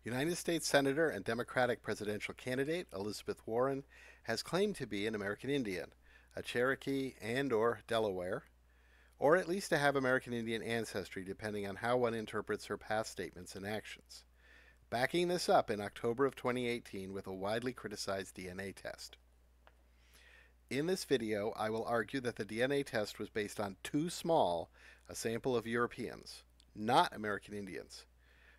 United States Senator and Democratic presidential candidate Elizabeth Warren has claimed to be an American Indian, a Cherokee and or Delaware, or at least to have American Indian ancestry depending on how one interprets her past statements and actions. Backing this up in October of 2018 with a widely criticized DNA test. In this video, I will argue that the DNA test was based on too small a sample of Europeans, not American Indians,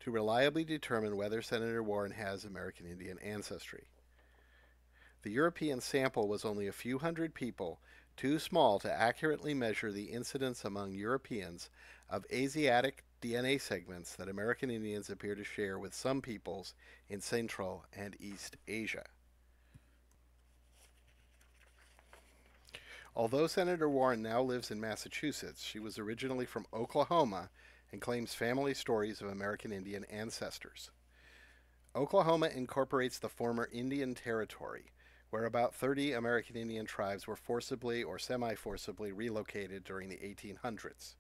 to reliably determine whether Senator Warren has American Indian ancestry. The European sample was only a few hundred people, too small to accurately measure the incidence among Europeans of Asiatic DNA segments that American Indians appear to share with some peoples in Central and East Asia. Although Senator Warren now lives in Massachusetts, she was originally from Oklahoma and claims family stories of American Indian ancestors. Oklahoma incorporates the former Indian Territory, where about 30 American Indian tribes were forcibly or semi-forcibly relocated during the 1800s.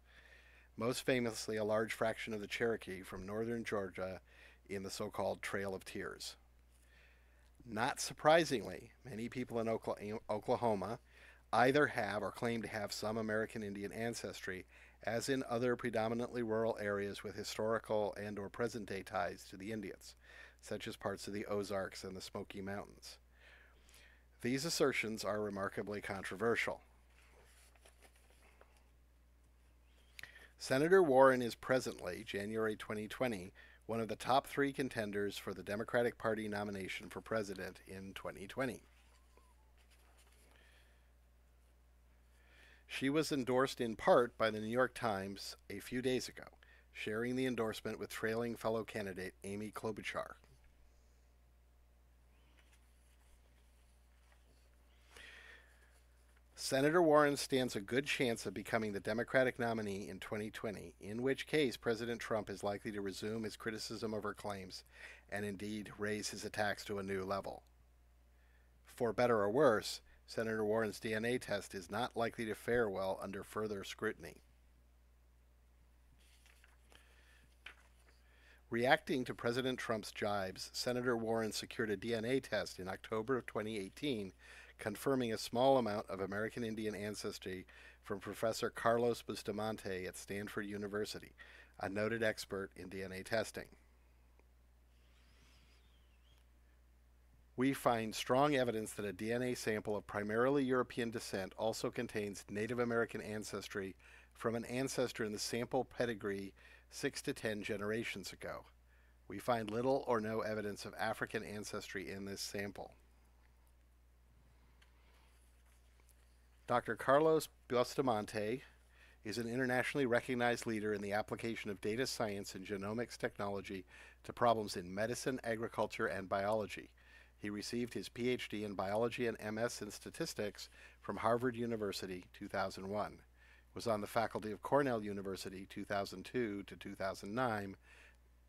Most famously, a large fraction of the Cherokee from northern Georgia in the so-called Trail of Tears. Not surprisingly, many people in Oklahoma either have or claim to have some American Indian ancestry, as in other predominantly rural areas with historical and or present-day ties to the Indians, such as parts of the Ozarks and the Smoky Mountains. These assertions are remarkably controversial. Senator Warren is presently, January 2020, one of the top 3 contenders for the Democratic Party nomination for president in 2020. She was endorsed in part by the New York Times a few days ago, sharing the endorsement with trailing fellow candidate Amy Klobuchar. Senator Warren stands a good chance of becoming the Democratic nominee in 2020, in which case President Trump is likely to resume his criticism of her claims and indeed raise his attacks to a new level. For better or worse, Senator Warren's DNA test is not likely to fare well under further scrutiny. Reacting to President Trump's jibes, Senator Warren secured a DNA test in October of 2018, confirming a small amount of American Indian ancestry from Professor Carlos Bustamante at Stanford University, a noted expert in DNA testing. We find strong evidence that a DNA sample of primarily European descent also contains Native American ancestry from an ancestor in the sample pedigree 6 to 10 generations ago. We find little or no evidence of African ancestry in this sample. Dr. Carlos Bustamante is an internationally recognized leader in the application of data science and genomics technology to problems in medicine, agriculture, and biology. He received his Ph.D. in biology and MS in statistics from Harvard University, 2001. Was on the faculty of Cornell University, 2002 to 2009,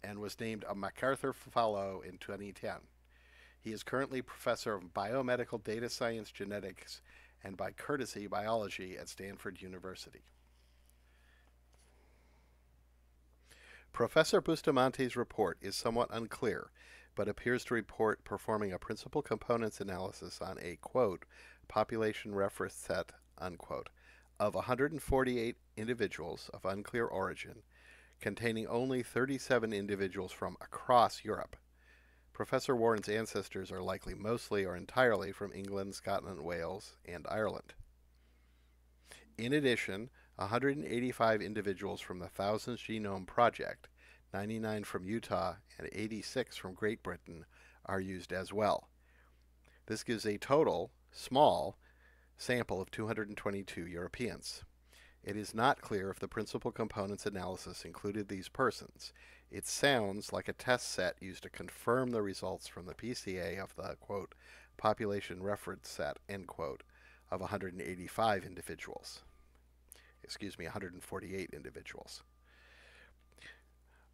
and was named a MacArthur Fellow in 2010. He is currently professor of biomedical data science genetics and by courtesy biology at Stanford University. Professor Bustamante's report is somewhat unclear, but appears to report performing a principal components analysis on a, quote, population reference set, unquote, of 148 individuals of unclear origin, containing only 37 individuals from across Europe. Professor Warren's ancestors are likely mostly or entirely from England, Scotland, Wales, and Ireland. In addition, 185 individuals from the Thousands Genome Project, 99 from Utah, and 86 from Great Britain are used as well. This gives a total, small, sample of 222 Europeans. It is not clear if the principal components analysis included these persons. It sounds like a test set used to confirm the results from the PCA of the, quote, population reference set, end quote, of 185 individuals. 148 individuals.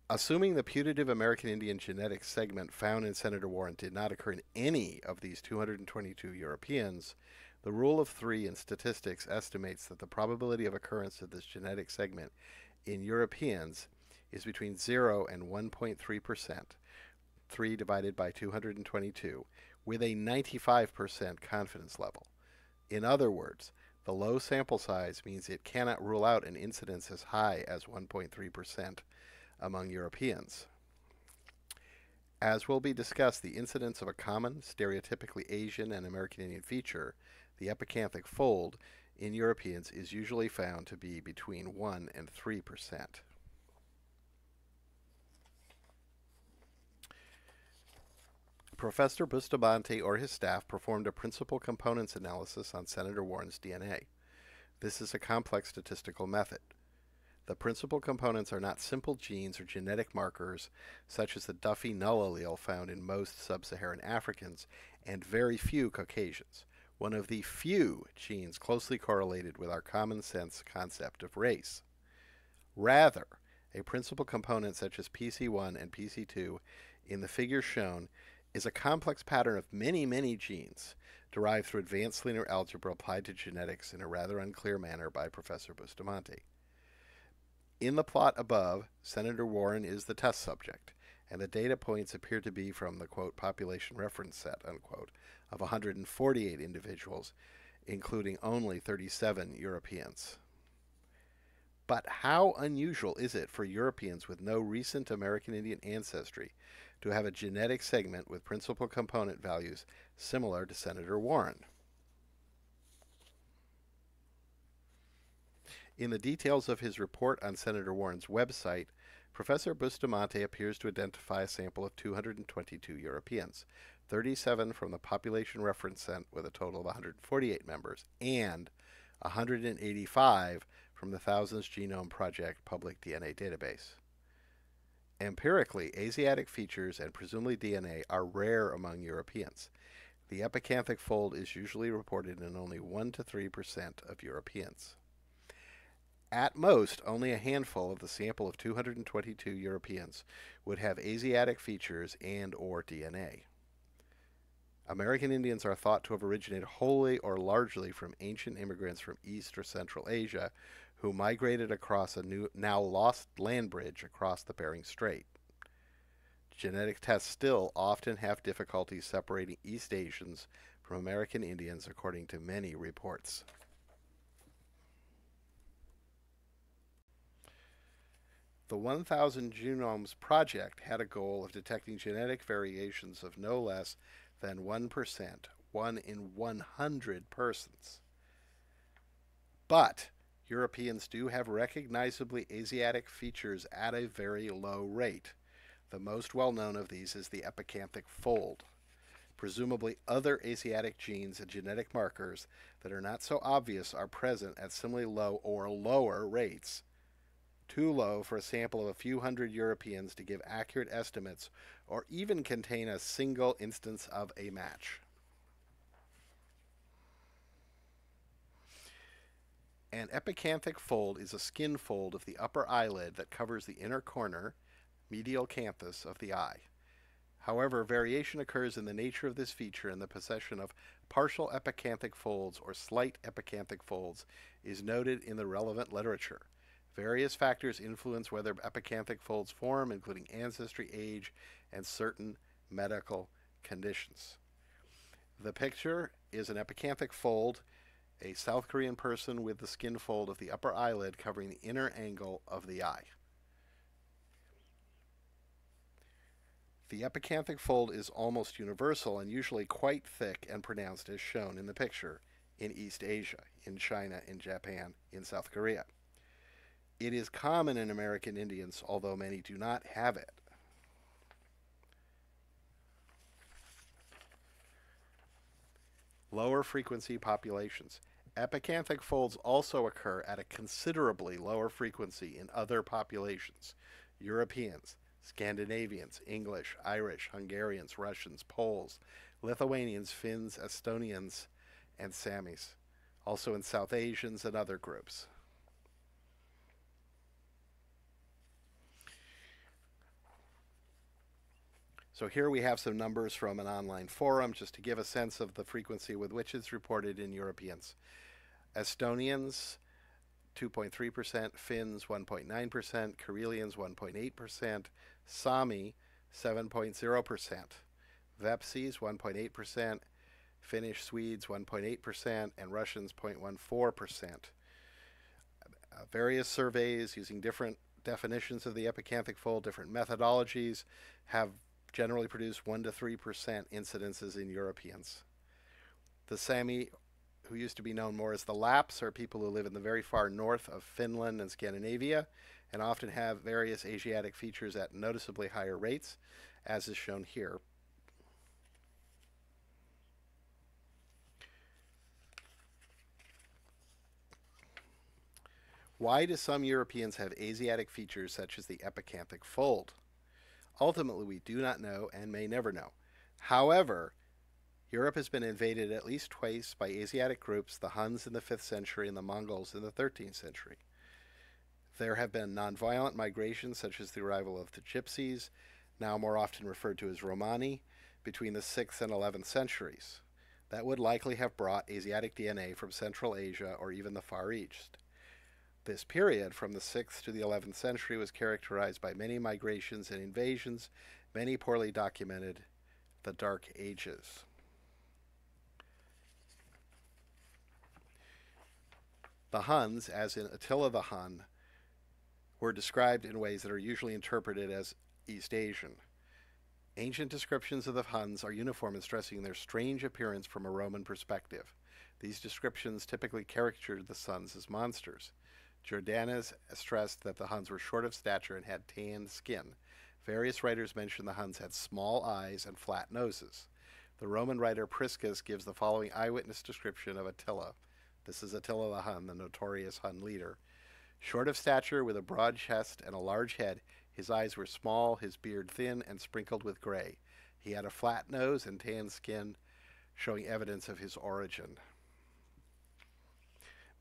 Assuming the putative American Indian genetic segment found in Senator Warren did not occur in any of these 222 Europeans, the rule of 3 in statistics estimates that the probability of occurrence of this genetic segment in Europeans is between 0 and 1.3%, 3 divided by 222, with a 95% confidence level. In other words, the low sample size means it cannot rule out an incidence as high as 1.3% among Europeans. As will be discussed, the incidence of a common, stereotypically Asian and American Indian feature, the epicanthic fold, in Europeans is usually found to be between 1 and 3%. Professor Bustamante or his staff performed a principal components analysis on Senator Warren's DNA. This is a complex statistical method. The principal components are not simple genes or genetic markers such as the Duffy null allele found in most sub-Saharan Africans and very few Caucasians, one of the few genes closely correlated with our common sense concept of race. Rather, a principal component such as PC1 and PC2 in the figure shown is a complex pattern of many genes derived through advanced linear algebra applied to genetics in a rather unclear manner by Professor Bustamante. In the plot above, Senator Warren is the test subject, and the data points appear to be from the, quote, population reference set, unquote, of 148 individuals, including only 37 Europeans. But how unusual is it for Europeans with no recent American Indian ancestry to have a genetic segment with principal component values similar to Senator Warren? In the details of his report on Senator Warren's website, Professor Bustamante appears to identify a sample of 222 Europeans, 37 from the population reference set with a total of 148 members, and 185 from the Thousands Genome Project public DNA database. Empirically, Asiatic features and presumably DNA are rare among Europeans. The epicanthic fold is usually reported in only 1 to 3% of Europeans. At most, only a handful of the sample of 222 Europeans would have Asiatic features and or DNA. American Indians are thought to have originated wholly or largely from ancient immigrants from East or Central Asia who migrated across a now lost land bridge across the Bering Strait. Genetic tests still often have difficulty separating East Asians from American Indians according to many reports. The 1000 Genomes Project had a goal of detecting genetic variations of no less than 1%, 1 in 100 persons. But Europeans do have recognizably Asiatic features at a very low rate. The most well-known of these is the epicanthic fold. Presumably other Asiatic genes and genetic markers that are not so obvious are present at similarly low or lower rates. Too low for a sample of a few hundred Europeans to give accurate estimates or even contain a single instance of a match. An epicanthic fold is a skin fold of the upper eyelid that covers the inner corner, medial canthus, of the eye. However, variation occurs in the nature of this feature, and the possession of partial epicanthic folds or slight epicanthic folds is noted in the relevant literature. Various factors influence whether epicanthic folds form, including ancestry, age, and certain medical conditions. The picture is an epicanthic fold, a South Korean person with the skin fold of the upper eyelid covering the inner angle of the eye. The epicanthic fold is almost universal and usually quite thick and pronounced as shown in the picture in East Asia, in China, in Japan, in South Korea. It is common in American Indians, although many do not have it. Lower frequency populations. Epicanthic folds also occur at a considerably lower frequency in other populations. Europeans, Scandinavians, English, Irish, Hungarians, Russians, Poles, Lithuanians, Finns, Estonians, and Samis. Also in South Asians and other groups. So here we have some numbers from an online forum just to give a sense of the frequency with which it's reported in Europeans. Estonians, 2.3%, Finns, 1.9%, Karelians, 1.8%, Sami, 7.0%. Vepsis, 1.8%. Finnish Swedes, 1.8%. And Russians, 0.14%. Various surveys using different definitions of the epicanthic fold, different methodologies, have generally produced 1 to 3% incidences in Europeans. The Sami, who used to be known more as the Lapps, are people who live in the very far north of Finland and Scandinavia and often have various Asiatic features at noticeably higher rates, as is shown here. Why do some Europeans have Asiatic features such as the epicanthic fold? Ultimately, we do not know and may never know. However, Europe has been invaded at least twice by Asiatic groups, the Huns in the 5th century and the Mongols in the 13th century. There have been nonviolent migrations such as the arrival of the Gypsies, now more often referred to as Romani, between the 6th and 11th centuries. That would likely have brought Asiatic DNA from Central Asia or even the Far East. This period, from the 6th to the 11th century, was characterized by many migrations and invasions, many poorly documented, the Dark Ages. The Huns, as in Attila the Hun, were described in ways that are usually interpreted as East Asian. Ancient descriptions of the Huns are uniform in stressing their strange appearance from a Roman perspective. These descriptions typically caricatured the Huns as monsters. Jordanes stressed that the Huns were short of stature and had tanned skin. Various writers mention the Huns had small eyes and flat noses. The Roman writer Priscus gives the following eyewitness description of Attila. This is Attila the Hun, the notorious Hun leader. Short of stature, with a broad chest and a large head, his eyes were small, his beard thin and sprinkled with gray. He had a flat nose and tanned skin, showing evidence of his origin.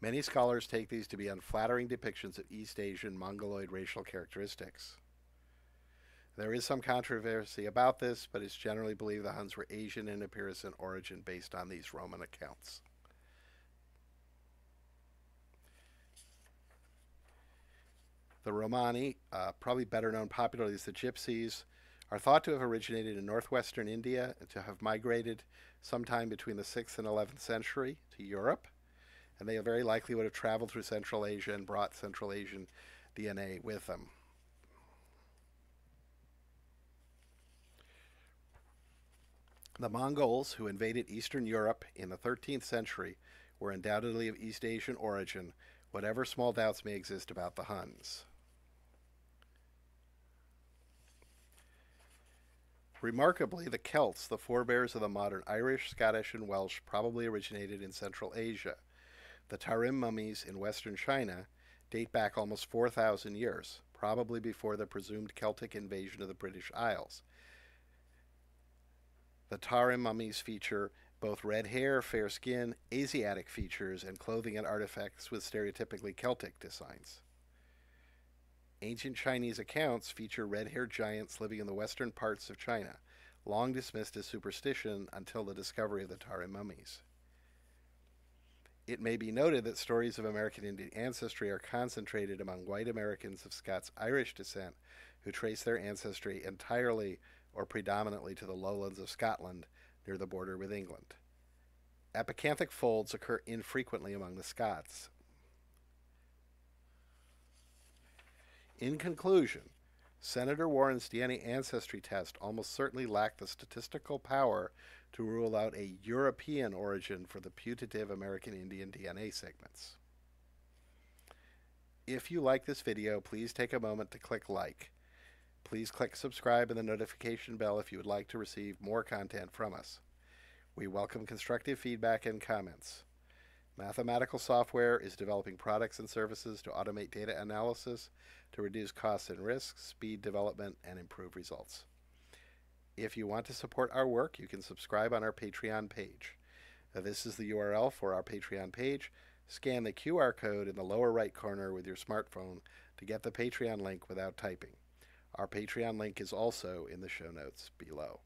Many scholars take these to be unflattering depictions of East Asian Mongoloid racial characteristics. There is some controversy about this, but it's generally believed the Huns were Asian in appearance and origin based on these Roman accounts. The Romani, probably better known popularly as the Gypsies, are thought to have originated in northwestern India and to have migrated sometime between the 6th and 11th century to Europe. And they very likely would have traveled through Central Asia and brought Central Asian DNA with them. The Mongols, who invaded Eastern Europe in the 13th century, were undoubtedly of East Asian origin, whatever small doubts may exist about the Huns. Remarkably, the Celts, the forebears of the modern Irish, Scottish, and Welsh, probably originated in Central Asia. The Tarim mummies in western China date back almost 4,000 years, probably before the presumed Celtic invasion of the British Isles. The Tarim mummies feature both red hair, fair skin, Asiatic features, and clothing and artifacts with stereotypically Celtic designs. Ancient Chinese accounts feature red-haired giants living in the western parts of China, long dismissed as superstition until the discovery of the Tarim mummies. It may be noted that stories of American Indian ancestry are concentrated among white Americans of Scots-Irish descent who trace their ancestry entirely or predominantly to the lowlands of Scotland near the border with England. Epicanthic folds occur infrequently among the Scots. In conclusion, Senator Warren's DNA ancestry test almost certainly lacked the statistical power to rule out a European origin for the putative American Indian DNA segments. If you like this video, please take a moment to click like. Please click subscribe and the notification bell if you would like to receive more content from us. We welcome constructive feedback and comments. Mathematical software is developing products and services to automate data analysis, to reduce costs and risks, speed development, and improve results. If you want to support our work, you can subscribe on our Patreon page. This is the URL for our Patreon page. Scan the QR code in the lower right corner with your smartphone to get the Patreon link without typing. Our Patreon link is also in the show notes below.